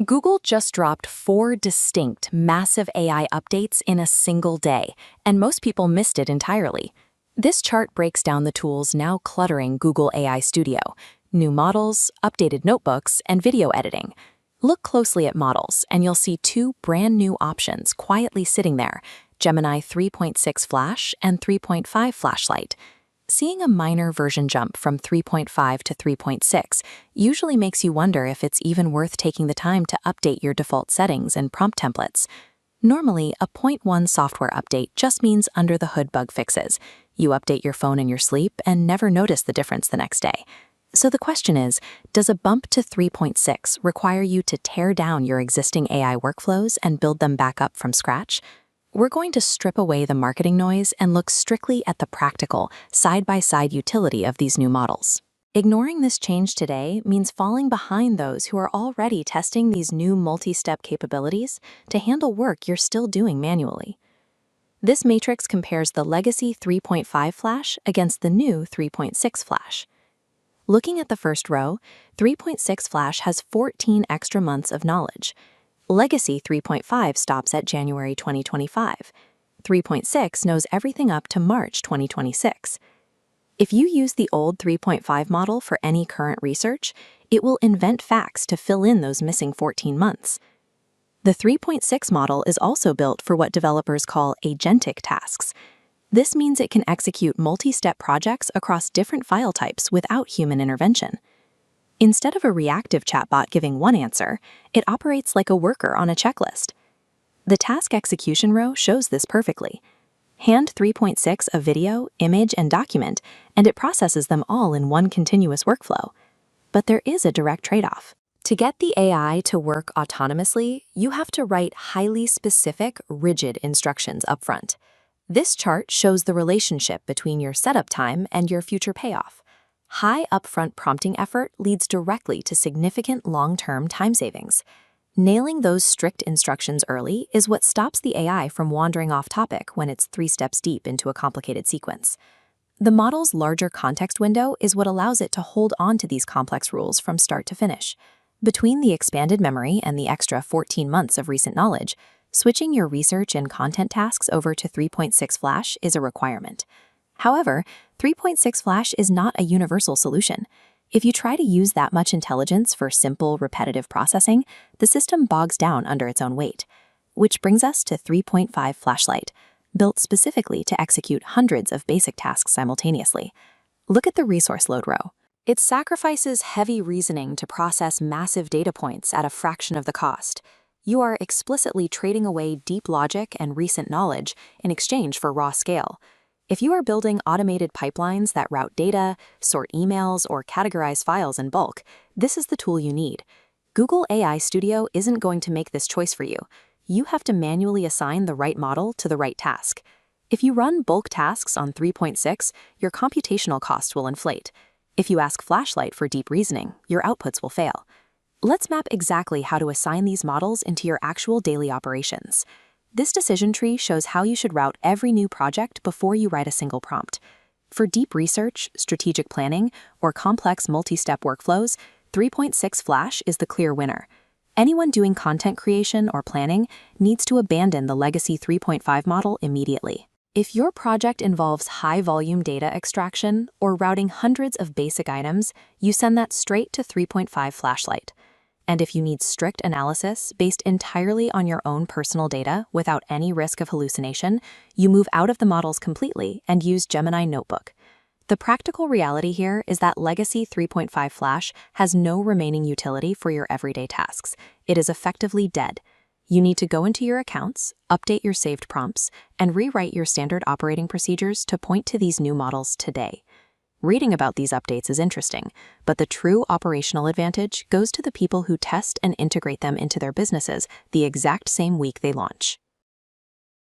Google just dropped 4 distinct, massive AI updates in a single day, and most people missed it entirely. This chart breaks down the tools now cluttering Google AI Studio: new models, updated notebooks, and video editing. Look closely at models, and you'll see 2 brand-new options quietly sitting there: Gemini 3.6 Flash and 3.5 Flashlight. Seeing a minor version jump from 3.5 to 3.6 usually makes you wonder if it's even worth taking the time to update your default settings and prompt templates. Normally, a point 1 software update just means under-the-hood bug fixes. You update your phone in your sleep and never notice the difference the next day. So the question is, does a bump to 3.6 require you to tear down your existing AI workflows and build them back up from scratch? We're going to strip away the marketing noise and look strictly at the practical, side-by-side utility of these new models. Ignoring this change today means falling behind those who are already testing these new multi-step capabilities to handle work you're still doing manually. This matrix compares the legacy 3.5 Flash against the new 3.6 Flash. Looking at the first row, 3.6 Flash has 14 extra months of knowledge. Legacy 3.5 stops at January 2025. 3.6 knows everything up to March 2026. If you use the old 3.5 model for any current research, it will invent facts to fill in those missing 14 months. The 3.6 model is also built for what developers call agentic tasks. This means it can execute multi-step projects across different file types without human intervention. Instead of a reactive chatbot giving one answer, it operates like a worker on a checklist. The task execution row shows this perfectly. Hand 3.6 a video, image, and document, and it processes them all in one continuous workflow. But there is a direct trade-off. To get the AI to work autonomously, you have to write highly specific, rigid instructions upfront. This chart shows the relationship between your setup time and your future payoff. High upfront prompting effort leads directly to significant long-term time savings. Nailing those strict instructions early is what stops the AI from wandering off topic when it's 3 steps deep into a complicated sequence. The model's larger context window is what allows it to hold on to these complex rules from start to finish. Between the expanded memory and the extra 14 months of recent knowledge, switching your research and content tasks over to 3.6 Flash is a requirement. However, 3.6 Flash is not a universal solution. If you try to use that much intelligence for simple, repetitive processing, the system bogs down under its own weight. Which brings us to 3.5 Flashlight, built specifically to execute hundreds of basic tasks simultaneously. Look at the resource load row. It sacrifices heavy reasoning to process massive data points at a fraction of the cost. You are explicitly trading away deep logic and recent knowledge in exchange for raw scale. If you are building automated pipelines that route data, sort emails, or categorize files in bulk, this is the tool you need. Google AI Studio isn't going to make this choice for you. You have to manually assign the right model to the right task. If you run bulk tasks on 3.6, your computational costs will inflate. If you ask Flashlight for deep reasoning, your outputs will fail. Let's map exactly how to assign these models into your actual daily operations. This decision tree shows how you should route every new project before you write a single prompt. For deep research, strategic planning, or complex multi-step workflows, 3.6 Flash is the clear winner. Anyone doing content creation or planning needs to abandon the legacy 3.5 model immediately. If your project involves high-volume data extraction or routing hundreds of basic items, you send that straight to 3.5 Flashlight. And if you need strict analysis based entirely on your own personal data without any risk of hallucination, you move out of the models completely and use Gemini Notebook. The practical reality here is that legacy 3.5 Flash has no remaining utility for your everyday tasks. It is effectively dead. You need to go into your accounts, update your saved prompts, and rewrite your standard operating procedures to point to these new models today. Reading about these updates is interesting, but the true operational advantage goes to the people who test and integrate them into their businesses the exact same week they launch.